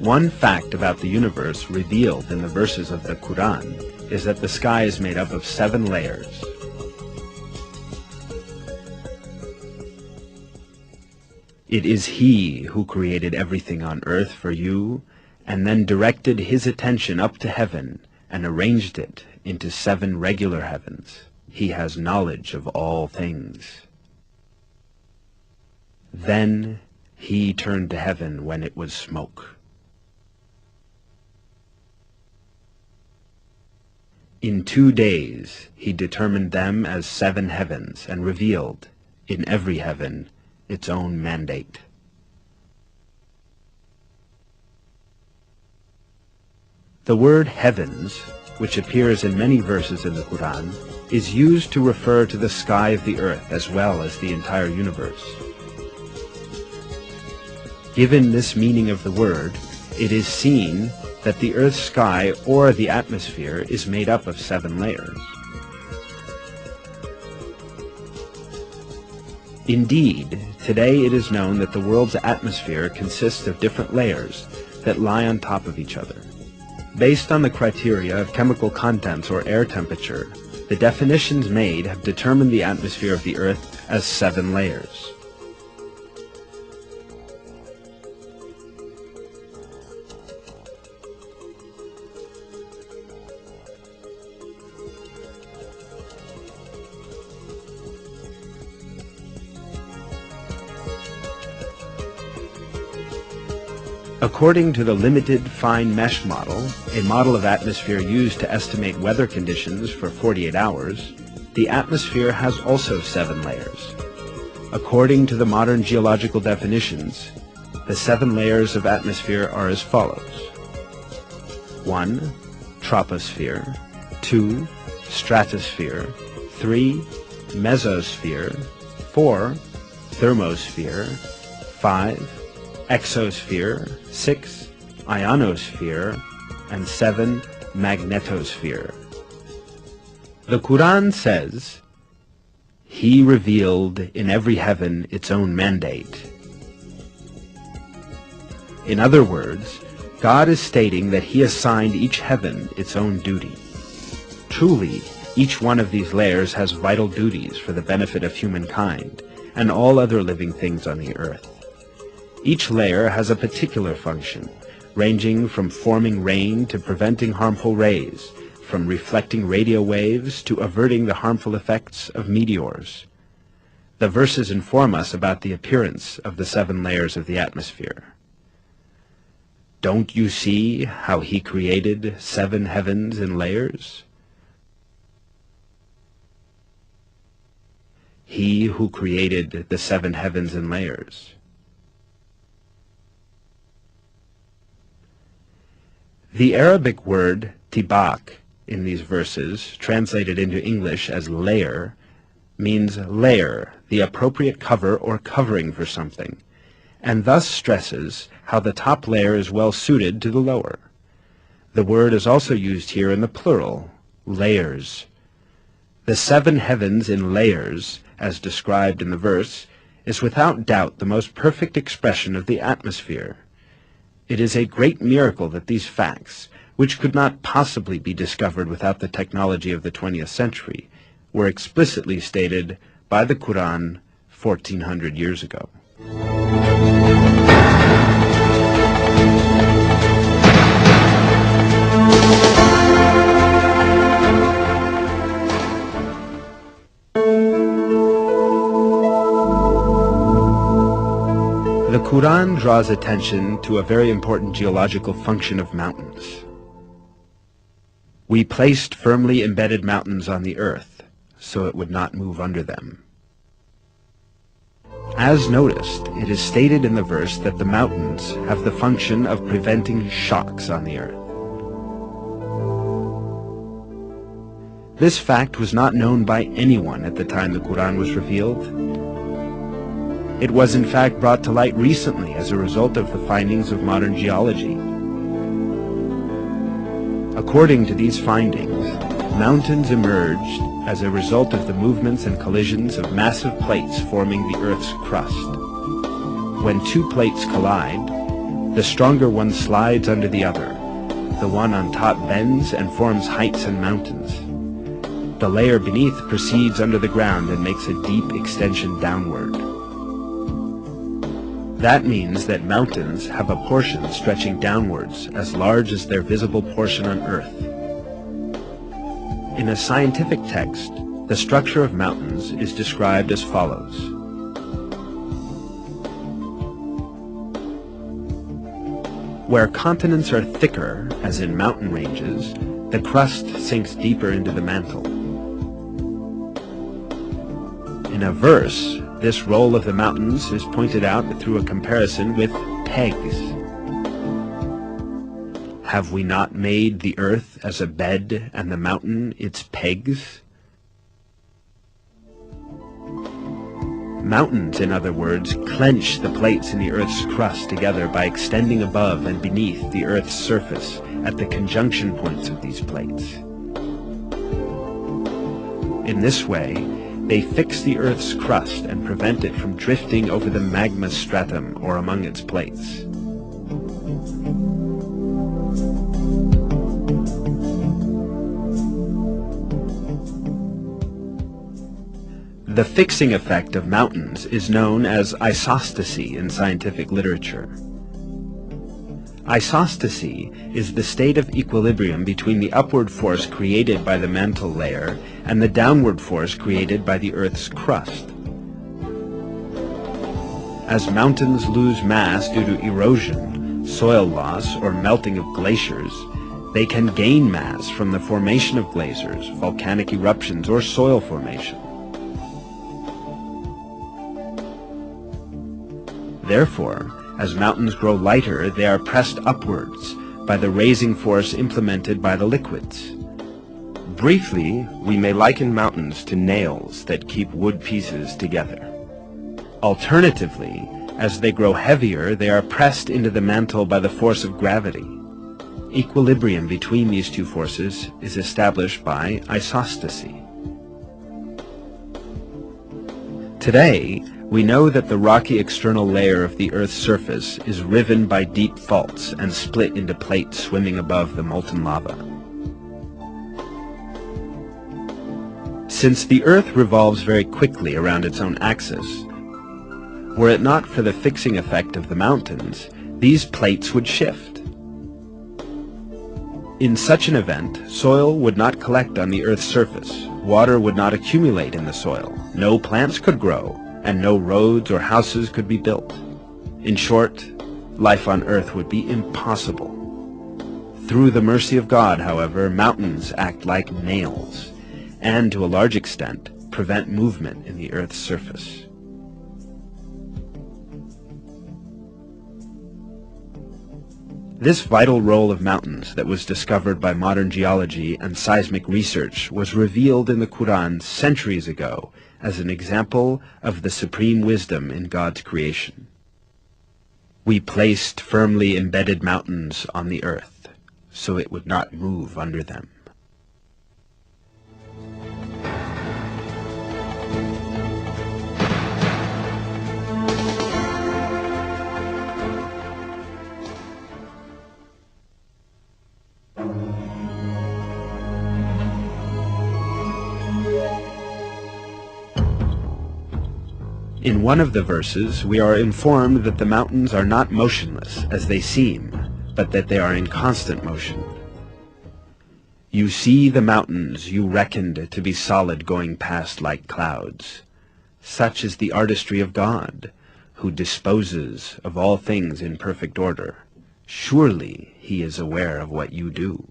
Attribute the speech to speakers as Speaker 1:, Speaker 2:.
Speaker 1: One fact about the universe revealed in the verses of the Quran is that the sky is made up of 7 layers. It is He who created everything on earth for you, and then directed His attention up to heaven and arranged it into 7 regular heavens. He has knowledge of all things. Then He turned to heaven when it was smoke. In 2 days He determined them as 7 heavens and revealed, in every heaven, its own mandate. The word heavens, which appears in many verses in the Quran, is used to refer to the sky of the earth as well as the entire universe. Given this meaning of the word, it is seen that the earth's sky or the atmosphere is made up of 7 layers. Indeed, today it is known that the world's atmosphere consists of different layers that lie on top of each other. Based on the criteria of chemical contents or air temperature, the definitions made have determined the atmosphere of the Earth as 7 layers. According to the limited fine mesh model, a model of atmosphere used to estimate weather conditions for 48 hours, the atmosphere has also 7 layers. According to the modern geological definitions, the 7 layers of atmosphere are as follows: 1. Troposphere, 2. Stratosphere, 3. Mesosphere, 4. Thermosphere, 5. Exosphere, 6. Ionosphere, and 7. Magnetosphere. The Quran says, He revealed in every heaven its own mandate. In other words, God is stating that He assigned each heaven its own duty. Truly, each one of these layers has vital duties for the benefit of humankind and all other living things on the earth. Each layer has a particular function, ranging from forming rain to preventing harmful rays, from reflecting radio waves to averting the harmful effects of meteors. The verses inform us about the appearance of the 7 layers of the atmosphere. Don't you see how He created 7 heavens in layers? He who created the 7 heavens in layers. The Arabic word tibak in these verses, translated into English as layer, means layer, the appropriate cover or covering for something, and thus stresses how the top layer is well suited to the lower. The word is also used here in the plural, layers. The 7 heavens in layers, as described in the verse, is without doubt the most perfect expression of the atmosphere. It is a great miracle that these facts, which could not possibly be discovered without the technology of the 20th century, were explicitly stated by the Quran 1400 years ago. The Quran draws attention to a very important geological function of mountains. We placed firmly embedded mountains on the earth, so it would not move under them. As noticed, it is stated in the verse that the mountains have the function of preventing shocks on the earth. This fact was not known by anyone at the time the Quran was revealed. It was in fact brought to light recently as a result of the findings of modern geology. According to these findings, mountains emerged as a result of the movements and collisions of massive plates forming the Earth's crust. When 2 plates collide, The stronger one slides under the other. The one on top bends and forms heights and mountains. The layer beneath proceeds under the ground and makes a deep extension downward. That means that mountains have a portion stretching downwards as large as their visible portion on Earth. In a scientific text, the structure of mountains is described as follows. Where continents are thicker, as in mountain ranges, the crust sinks deeper into the mantle. In a verse, this role of the mountains is pointed out through a comparison with pegs. Have we not made the earth as a bed and the mountain its pegs? Mountains, in other words, clench the plates in the earth's crust together by extending above and beneath the earth's surface at the conjunction points of these plates. In this way, they fix the earth's crust and prevent it from drifting over the magma stratum or among its plates. The fixing effect of mountains is known as isostasy in scientific literature. Isostasy is the state of equilibrium between the upward force created by the mantle layer and the downward force created by the Earth's crust. As mountains lose mass due to erosion, soil loss, or melting of glaciers, they can gain mass from the formation of glaciers, volcanic eruptions, or soil formation. Therefore, as mountains grow lighter, they are pressed upwards by the raising force implemented by the liquids.
Speaker 2: Briefly, we may liken mountains to nails that keep wood pieces together.
Speaker 1: Alternatively, as they grow heavier, they are pressed into the mantle by the force of gravity. Equilibrium between these two forces is established by isostasy. Today, we know that the rocky external layer of the Earth's surface is riven by deep faults and split into plates swimming above the molten lava. Since the Earth revolves very quickly around its own axis, were it not for the fixing effect of the mountains, these plates would shift. In such an event, soil would not collect on the Earth's surface, water would not accumulate in the soil, no plants could grow, and no roads or houses could be built. In short, life on Earth would be impossible. Through the mercy of God, however, mountains act like nails, and to a large extent prevent movement in the Earth's surface. This vital role of mountains that was discovered by modern geology and seismic research was revealed in the QUR'AN centuries ago as an example of the supreme wisdom in God's creation. We placed firmly embedded mountains on the earth so it would not move under them. In one of the verses, we are informed that the mountains are not motionless as they seem, but that they are in constant motion. You see the mountains you reckoned to be solid going past like clouds. Such is the artistry of God, who disposes of all things in perfect order. Surely he is aware of what you do.